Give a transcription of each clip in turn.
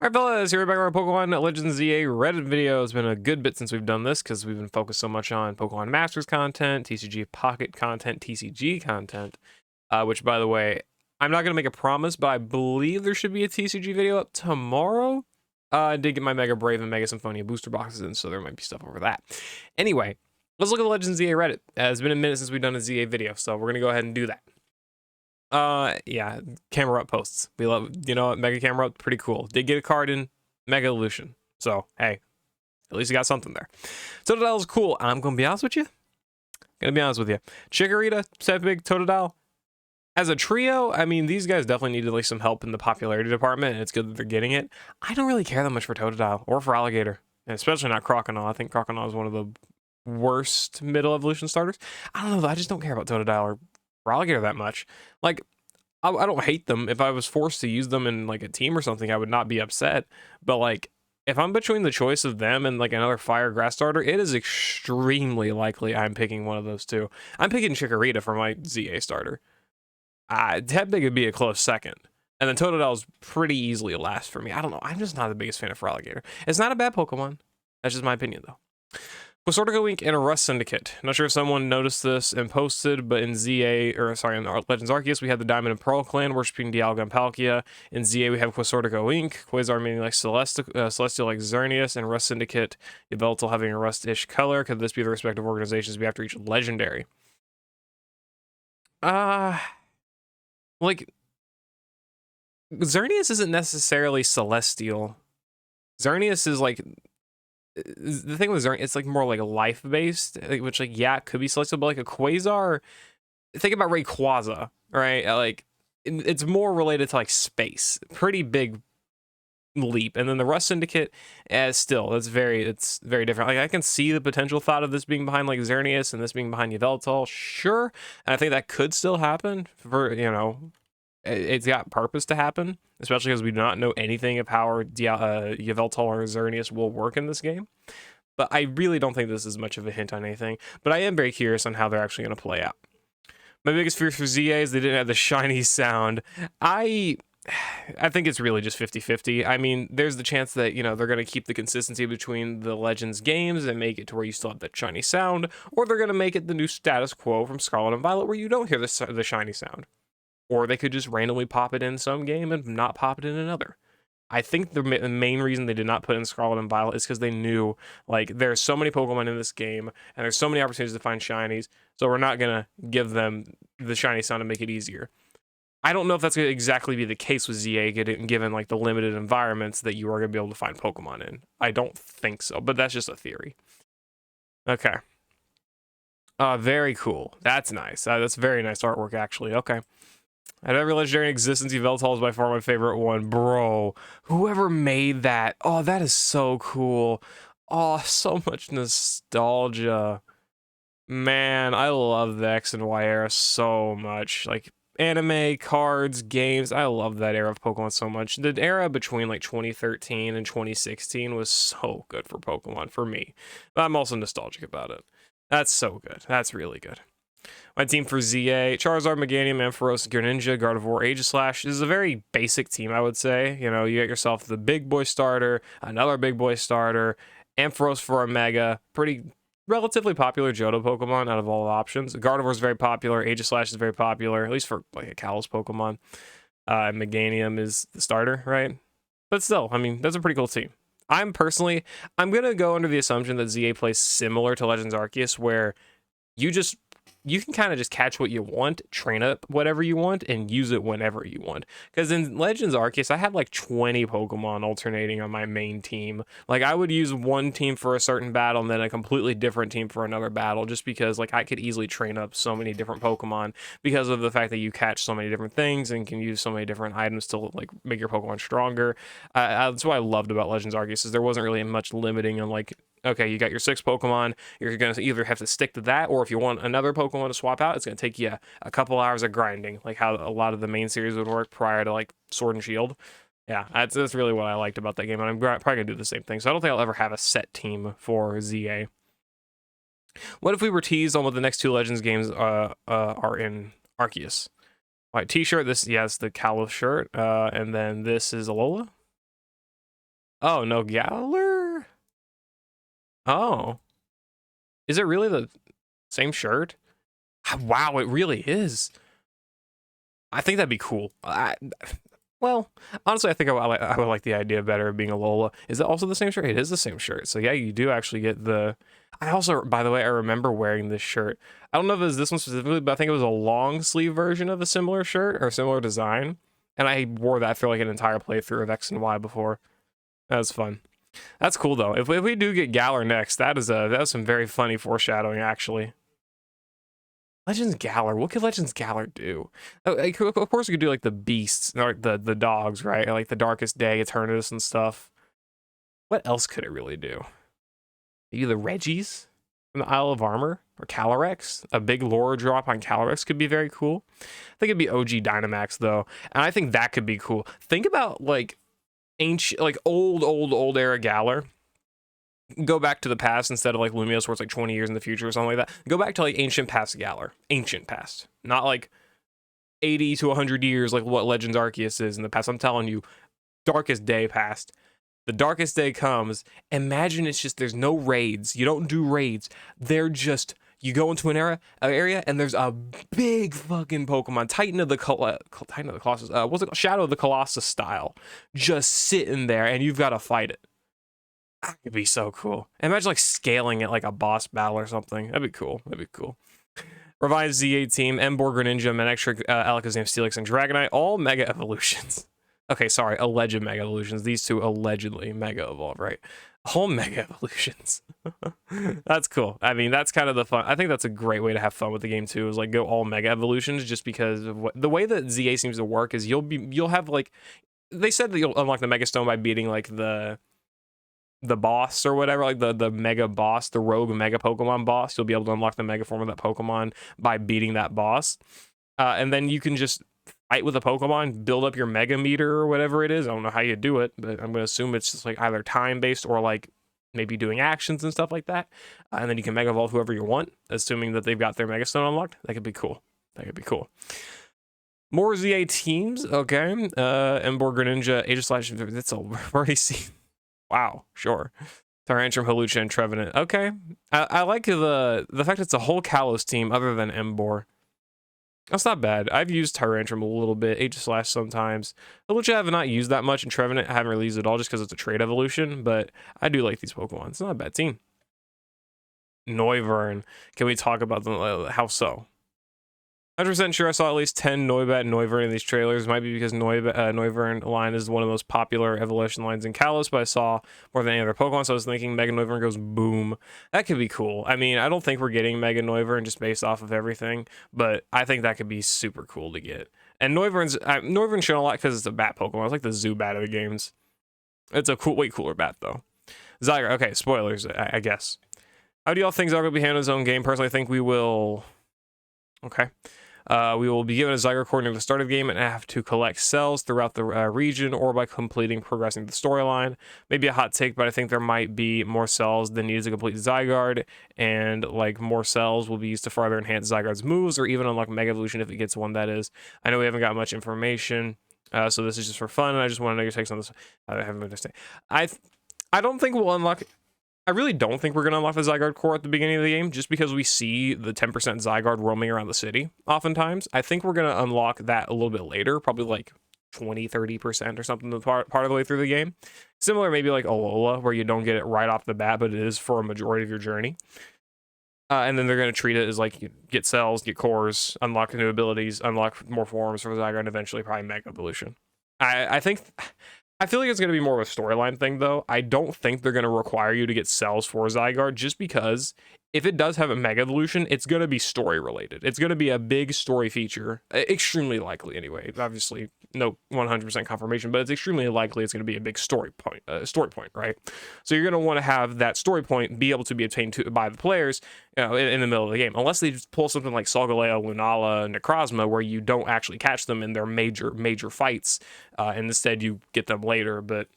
Alright fellas, here we're back on our Pokemon Legends ZA Reddit video. It's been a good bit since we've done this because we've been focused so much on Pokemon Masters content, TCG Pocket content, TCG content, which by the way, I'm not going to make a promise, but I believe there should be a TCG video up tomorrow. I did get my Mega Brave and Mega Symphonia booster boxes in, so there might be stuff over that. Anyway, let's look at the Legends ZA Reddit. It's been a minute since we've done a ZA video, so we're going to go ahead and do that. Yeah, camera up posts. We love, you know, Mega Camera Up, pretty cool. Did get a card in Mega Evolution. So, hey, at least you got something there. Totodile is cool. I'm going to be honest with you. Chikorita, Sepig, Totodile. As a trio, I mean, these guys definitely needed like some help in the popularity department, and it's good that they're getting it. I don't really care that much for Totodile or for Alligator, and especially not Croconaw. I think Croconaw is one of the worst middle evolution starters. I don't know, I just don't care about Totodile or Alligator that much. Like, I don't hate them. If I was forced to use them in like a team or something, I would not be upset. But like, if I'm between the choice of them and like another fire grass starter, it is extremely likely I'm picking one of those two. I'm picking Chikorita for my ZA starter. Tepig would be a close second. And then Totodile's pretty easily last for me. I don't know. I'm just not the biggest fan of Alligator. It's not a bad Pokemon. That's just my opinion though. QUASARTICO Inc. and a Rust Syndicate. Not sure if someone noticed this and posted, but in ZA, or sorry, in Legends Arceus, we have the Diamond and Pearl clan worshipping Dialga and Palkia. In ZA, we have QUASARTICO Inc., Quasar meaning like Celestial like Xerneas, and Rust Syndicate, Yveltal having a rust-ish color. Could this be the respective organizations we have to reach Legendary? Like, Xerneas isn't necessarily Celestial. Xerneas is like, the thing with Xerneas, it's like more like life based, which like, yeah, it could be Celestial, but like a Quasar, think about Rayquaza, right? Like, it's more related to like space. Pretty big leap. And then the Rust Syndicate, still, it's very different. Like, I can see the potential thought of this being behind like Xerneas and this being behind Yveltal, sure. And I think that could still happen for, you know, it's got purpose to happen, especially because we do not know anything of how Yveltal or Xerneas will work in this game. But I really don't think this is much of a hint on anything. But I am very curious on how they're actually going to play out. My biggest fear for ZA is they didn't have the shiny sound. I think it's really just 50-50. I mean, there's the chance that, you know, they're going to keep the consistency between the Legends games and make it to where you still have that shiny sound, or they're going to make it the new status quo from Scarlet and Violet where you don't hear the shiny sound. Or they could just randomly pop it in some game and not pop it in another. I think the main reason they did not put in Scarlet and Violet is because they knew, like, there's so many Pokemon in this game, and there's so many opportunities to find shinies, so we're not going to give them the shiny sound to make it easier. I don't know if that's going to exactly be the case with ZA, given, like, the limited environments that you are going to be able to find Pokemon in. I don't think so, but that's just a theory. Okay. Very cool. That's nice. That's very nice artwork, actually. Okay. Out of every legendary in existence, Yveltal is by far my favorite one. Bro, whoever made that, oh, that is so cool. Oh, so much nostalgia. Man, I love the X and Y era so much. Like, anime, cards, games, I love that era of Pokemon so much. The era between, like, 2013 and 2016 was so good for Pokemon, for me. But I'm also nostalgic about it. That's so good. That's really good. My team for ZA, Charizard, Meganium, Ampharos, Greninja, Gardevoir, Aegislash. This is a very basic team, I would say. You know, you get yourself the big boy starter, another big boy starter, Ampharos for a Mega, pretty relatively popular Johto Pokemon out of all the options. Gardevoir is very popular, Aegislash is very popular, at least for like a Kalos Pokemon. Meganium is the starter, right? But still, I mean, that's a pretty cool team. I'm gonna go under the assumption that ZA plays similar to Legends Arceus, where you can kind of just catch what you want, train up whatever you want, and use it whenever you want. Because in Legends Arceus, I had like 20 Pokemon alternating on my main team. Like, I would use one team for a certain battle and then a completely different team for another battle, just because like I could easily train up so many different Pokemon because of the fact that you catch so many different things and can use so many different items to like make your Pokemon stronger. That's what I loved about Legends Arceus, is there wasn't really much limiting on like, okay, you got your 6 Pokemon, you're going to either have to stick to that, or if you want another Pokemon to swap out, it's going to take you a couple hours of grinding, like how a lot of the main series would work prior to like Sword and Shield. Yeah, that's really what I liked about that game, and I'm probably going to do the same thing. So I don't think I'll ever have a set team for ZA. What if we were teased on what the next 2 Legends games are in Arceus? All right, t-shirt, this, yes, the Kalos shirt, and then this is Alola. Oh, no Galar? Oh. Is it really the same shirt? Wow, it really is. I think that'd be cool. Well, honestly, I think I would like the idea better of being a Lola. Is it also the same shirt? It is the same shirt. So yeah, you do actually get the... I also, by the way, I remember wearing this shirt. I don't know if it was this one specifically, but I think it was a long sleeve version of a similar shirt or similar design. And I wore that for like an entire playthrough of X and Y before. That was fun. That's cool though. If we do get Galar next, that is some very funny foreshadowing actually. Legends Galar. What could Legends Galar do? Like, of course, we could do like the beasts, or like the dogs, right? Or, like the Darkest Day, Eternatus, and stuff. What else could it really do? Maybe the Reggies from the Isle of Armor or Calyrex. A big lore drop on Calyrex could be very cool. I think it'd be OG Dynamax though, and I think that could be cool. Think about like ancient, like old era Galar. Go back to the past instead of like Lumios where it's like 20 years in the future or something like that. Go back to like ancient past Galar. Ancient past. Not like 80 to 100 years like what Legends Arceus is in the past. I'm telling you, Darkest Day past. The Darkest Day comes. Imagine it's just there's no raids. You don't do raids. They're just... You go into an area and there's a big fucking Pokemon, Titan of the Colossus, what's it called? Shadow of the Colossus style, just sitting there and you've got to fight it. That could be so cool. Imagine like scaling it like a boss battle or something. That'd be cool. That'd be cool. Revised Z8 team, Emborg, Greninja, Manectric, Alakazam, Steelix, and Dragonite, all Mega Evolutions. Okay, sorry, alleged Mega Evolutions. These two allegedly Mega Evolve, right? All Mega Evolutions. That's cool. I mean, that's kind of the fun. I think that's a great way to have fun with the game too, is like go all Mega Evolutions, just because of the way that ZA seems to work is you'll have like, they said that you'll unlock the Mega Stone by beating like the boss or whatever, like the mega boss, the rogue mega Pokemon boss. You'll be able to unlock the mega form of that Pokemon by beating that boss. And then you can just fight with a Pokemon, build up your mega meter or whatever it is. I don't know how you do it, but I'm going to assume it's just like either time based or like maybe doing actions and stuff like that. And then you can mega evolve whoever you want, assuming that they've got their Mega Stone unlocked. That could be cool. That could be cool. More ZA teams. Okay. Emborg, Greninja, Aegislash. That's all we've already seen. Wow, sure. Tyrantrum, Hawlucha, and Trevenant. Okay. I like the fact it's a whole Kalos team other than Emborg. That's not bad. I've used Tyrantrum a little bit, Aegislash sometimes. Hawlucha I have not used that much, and Trevenant I haven't really used it at all just because it's a trade evolution, but I do like these Pokemon. It's not a bad team. Noivern. Can we talk about them? How so? 100% sure I saw at least 10 Noibat and Noivern in these trailers. Might be because Noivern line is one of the most popular evolution lines in Kalos, but I saw more than any other Pokemon, so I was thinking Mega Noivern goes boom. That could be cool. I mean, I don't think we're getting Mega Noivern just based off of everything, but I think that could be super cool to get. And Noivern's shown a lot because it's a bat Pokemon. It's like the Zubat of the games. It's a way cooler bat, though. Zygarde. Okay, spoilers, I guess. How do y'all think Zygarde will be handling his own game? Personally, I think we will... Okay. We will be given a Zygarde coordinator at the start of the game and have to collect cells throughout the region or by progressing the storyline. Maybe a hot take, but I think there might be more cells than needed to complete Zygarde, and like more cells will be used to further enhance Zygarde's moves or even unlock Mega Evolution if it gets one, that is. I know we haven't got much information, so this is just for fun, and I just want to know your takes on this. I haven't understand. I don't think we'll unlock... I really don't think we're going to unlock the Zygarde core at the beginning of the game, just because we see the 10% Zygarde roaming around the city oftentimes. I think we're going to unlock that a little bit later, probably like 20-30% or something part of the way through the game. Similar maybe like Alola, where you don't get it right off the bat, but it is for a majority of your journey. And then they're going to treat it as like you get cells, get cores, unlock new abilities, unlock more forms for the Zygarde, and eventually probably Mega Evolution. I feel like it's going to be more of a storyline thing, though. I don't think they're going to require you to get cells for Zygarde, just because if it does have a Mega Evolution, it's going to be story related. It's going to be a big story feature, extremely likely anyway. Obviously, no 100% confirmation, but it's extremely likely it's going to be a big story point, right? So you're going to want to have that story point be able to be obtained by the players, in the middle of the game, unless they just pull something like Solgaleo, Lunala, Necrozma, where you don't actually catch them in their major fights, and instead you get them later. But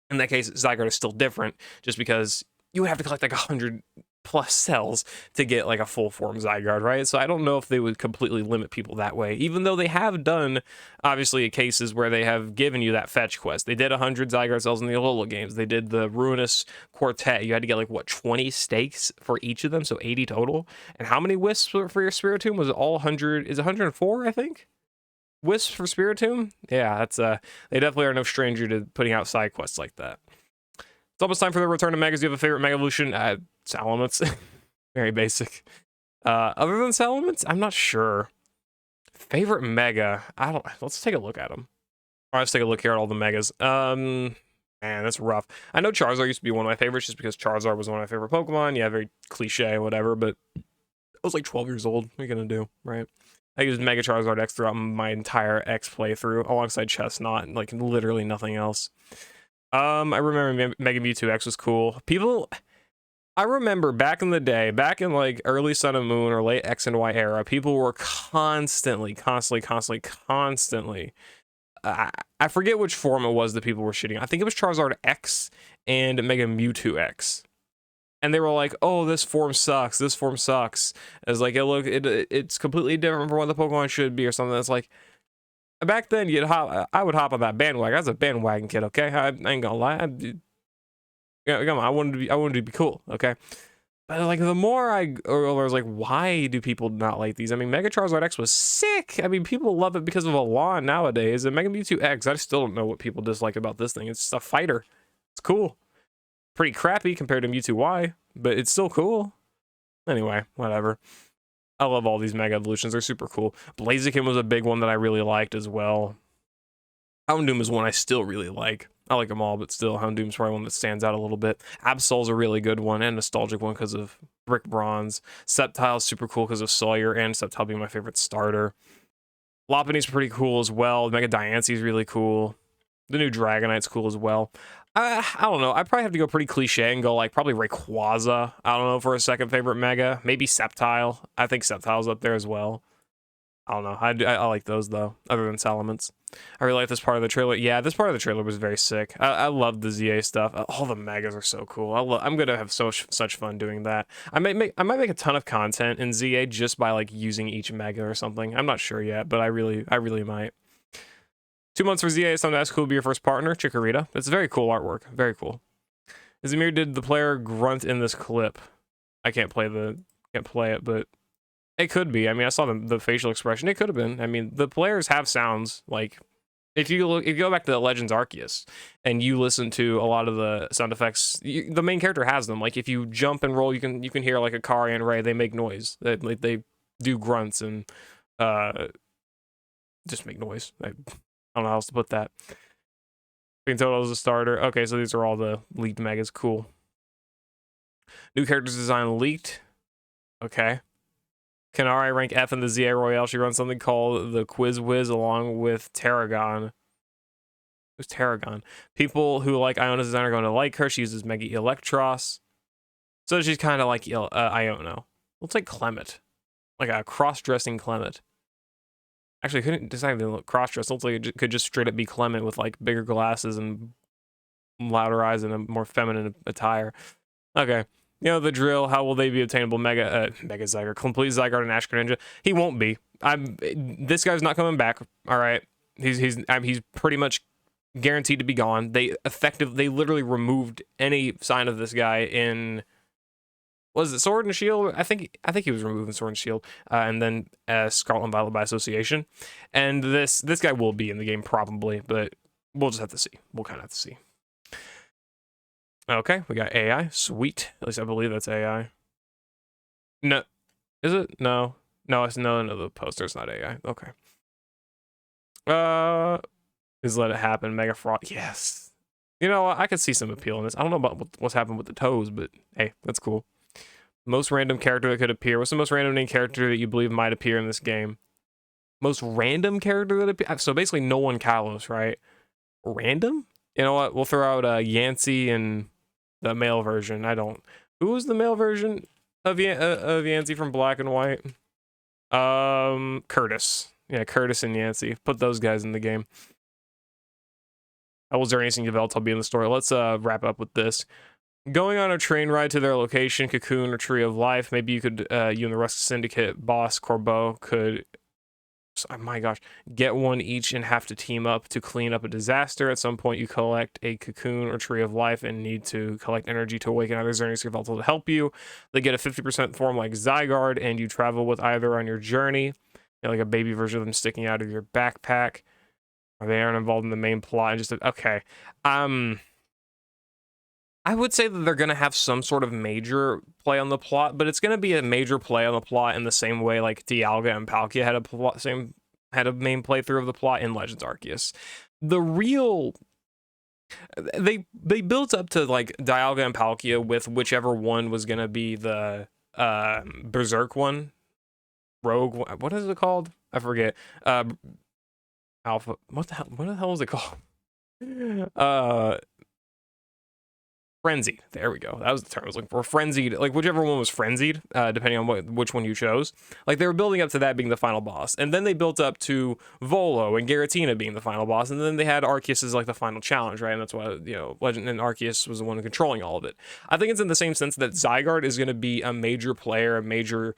in that case, Zygarde is still different, just because you would have to collect like 100 plus cells to get like a full form Zygarde, right? So I don't know if they would completely limit people that way, even though they have done obviously cases where they have given you that fetch quest. They did 100 Zygarde cells in the Alola games. They did the Ruinous Quartet. You had to get like what, 20 stakes for each of them, so 80 total. And how many wisps for your Spiritomb? Was it all 100? Is it 104, I think? Wisps for Spiritomb? Yeah, that's they definitely are no stranger to putting out side quests like that. It's almost time for the return of Megas. Do you have a favorite Mega Evolution? Salamence. Very basic. Other than Salamence, I'm not sure. Favorite Mega? I don't. Let's take a look at them. All right, let's take a look here at all the Megas. Man, that's rough. I know Charizard used to be one of my favorites just because Charizard was one of my favorite Pokemon. Yeah, very cliche, whatever, but I was like 12 years old. What are you gonna do, right? I used Mega Charizard X throughout my entire X playthrough, alongside Chestnut, like literally nothing else. I remember Mega Mewtwo X was cool. I remember back in the day, back in like early Sun and Moon or late X and Y era, people were constantly. I forget which form it was that people were shitting. I think it was Charizard X and Mega Mewtwo X. And they were like, "Oh, this form sucks. This form sucks." It's like, it's completely different from what the Pokemon should be, or something. That's like, back then, I would hop on that bandwagon. I was a bandwagon kid, okay? I ain't gonna lie. Come on, I wanted to be cool, okay? But like, the more I was like, why do people not like these? I mean, Mega Charizard X was sick. I mean, people love it because of Alon nowadays. And Mega Mewtwo X, I still don't know what people dislike about this thing. It's just a fighter. It's cool. Pretty crappy compared to Mewtwo Y, but it's still cool. Anyway, whatever. I love all these Mega Evolutions. They're super cool. Blaziken was a big one that I really liked as well. Houndoom is one I still really like. I like them all, but still, Houndoom's probably one that stands out a little bit. Absol's a really good one and nostalgic one because of Brick Bronze. Sceptile's super cool because of Sawyer and Sceptile being my favorite starter. Lopunny's pretty cool as well. Mega Diance's really cool. The new Dragonite's cool as well. I don't know. I'd probably have to go pretty cliche and go like probably Rayquaza. I don't know, for a second favorite Mega. Maybe Sceptile. I think Sceptile's up there as well. I don't know. I like those though, other than Salamence. I really like this part of the trailer. Yeah, this part of the trailer was very sick. I love the ZA stuff. All the Megas are so cool. I'm gonna have such fun doing that. I might make a ton of content in ZA just by like using each Mega or something. I'm not sure yet, but I really might. 2 months for ZA. Something that's cool to be your first partner. Chikorita. It's very cool artwork. Very cool. Zamir, did the player grunt in this clip? I can't play it, but it could be. I mean, I saw the facial expression. It could have been. I mean, the players have sounds. Like, if you go back to the Legends Arceus and you listen to a lot of the sound effects, the main character has them. Like, if you jump and roll, you can hear like a Kari and Ray. They make noise. They do grunts and just make noise. I don't know how else to put that. Being total as a starter. Okay, so these are all the leaked Megas. Cool. New characters design leaked. Okay. Can RI rank F in the ZA Royale? She runs something called the Quiz Whiz along with Tarragon. Who's Tarragon? People who like Iona's design are going to like her. She uses Mega Electros. So she's kind of like Iona. We'll take Clement. Like a cross-dressing Clement. Actually, I couldn't decide to look cross-dressed. Looks like it could just straight up be Clement with like bigger glasses and louder eyes and a more feminine attire. Okay. You know the drill. How will they be obtainable? Mega Zygarde, complete Zygarde and Ash Greninja. He won't be. This guy's not coming back. All right. He's pretty much guaranteed to be gone. They literally removed any sign of this guy in, was it Sword and Shield? I think he was removed in Sword and Shield, and then Scarlet and Violet by association. And this guy will be in the game probably, but we'll just have to see. We'll kind of have to see. Okay, we got AI. Sweet. At least I believe that's AI. No, is it? No, it's no. The poster's not AI. Okay. Just let it happen. Mega Fraud. Yes. You know, I could see some appeal in this. I don't know about what's happened with the toes, but hey, that's cool. Most random character that could appear. What's the most random name character that you believe might appear in this game? Most random character that appear? So basically no one Kalos, right? Random? You know what? We'll throw out Yancey and the male version. Who was the male version of Yancey from Black and White? Curtis. Yeah, Curtis and Yancey. Put those guys in the game. How will Xerneas and Yveltal be in the story? Let's wrap up with this. Going on a train ride to their location, Cocoon or Tree of Life. Maybe you could, you and the rest of Syndicate boss Corbeau could, oh my gosh, get one each and have to team up to clean up a disaster. At some point, you collect a Cocoon or Tree of Life and need to collect energy to awaken either Xerneas or Yveltal to help you. They get a 50% form like Zygarde, and you travel with either on your journey. You know, like a baby version of them sticking out of your backpack. Or they aren't involved in the main plot. And just okay. I would say that they're going to have some sort of major play on the plot, but it's going to be a major play on the plot in the same way like Dialga and Palkia had a main playthrough of the plot in Legends Arceus. The real they built up to like Dialga and Palkia with whichever one was going to be the Berserk one, Rogue. What is it called? I forget. Alpha. What the hell is it called? Frenzied. There we go. That was the term I was looking for. Frenzied. Like whichever one was frenzied, depending on which one you chose. Like they were building up to that being the final boss, and then they built up to Volo and Giratina being the final boss, and then they had Arceus as like the final challenge, right? And that's why Legend and Arceus was the one controlling all of it. I think it's in the same sense that Zygarde is going to be a major player, a major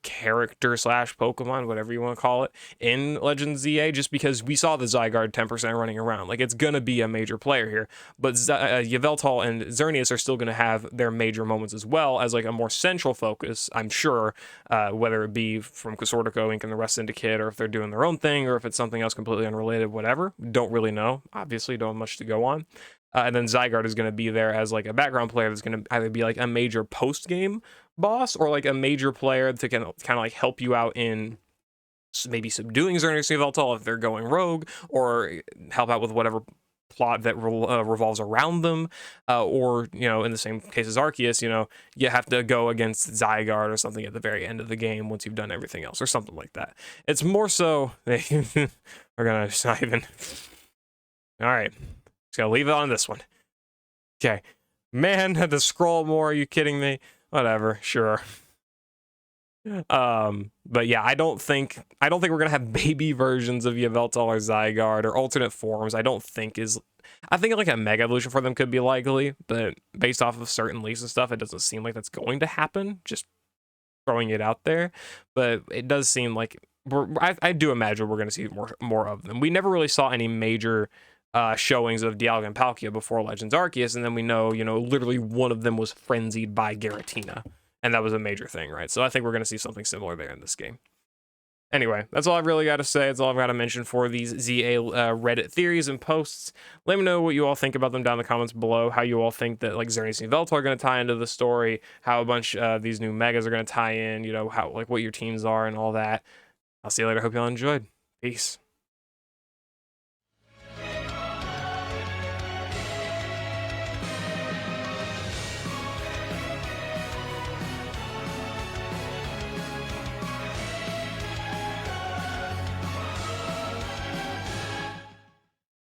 character slash Pokemon, whatever you want to call it, in Legends ZA, just because we saw the Zygarde 10% running around. Like it's gonna be a major player here, but Yveltal and Xerneas are still gonna have their major moments as well as like a more central focus, I'm sure, whether it be from QUASARTICO Inc. and the rest Syndicate, or if they're doing their own thing, or if it's something else completely unrelated, whatever. Don't really know. Obviously, don't have much to go on. And then Zygarde is going to be there as like a background player that's going to either be like a major post-game boss or like a major player to kind of like help you out in maybe subduing Xerneas and Yveltal if they're going rogue, or help out with whatever plot that revolves around them, or in the same case as Arceus, you have to go against Zygarde or something at the very end of the game once you've done everything else or something like that. It's more so we're gonna just not even. All right. Just gotta leave it on this one. Okay. Man, had to scroll more. Are you kidding me? Whatever. Sure. But yeah, I don't think we're gonna have baby versions of Yveltal or Zygarde or alternate forms. I think like a mega evolution for them could be likely, but based off of certain leaks and stuff, it doesn't seem like that's going to happen. Just throwing it out there, but it does seem like I do imagine we're gonna see more of them. We never really saw any major showings of Dialga and Palkia before Legends Arceus, and then we know, literally one of them was frenzied by Giratina, and that was a major thing, right? So I think we're going to see something similar there in this game. Anyway, that's all I've really got to say. That's all I've got to mention for these ZA Reddit theories and posts. Let me know what you all think about them down in the comments below, how you all think that like Xerneas and Yveltal are going to tie into the story, how a bunch of these new megas are going to tie in, how like what your teams are and all that. I'll see you later. Hope you all enjoyed. Peace.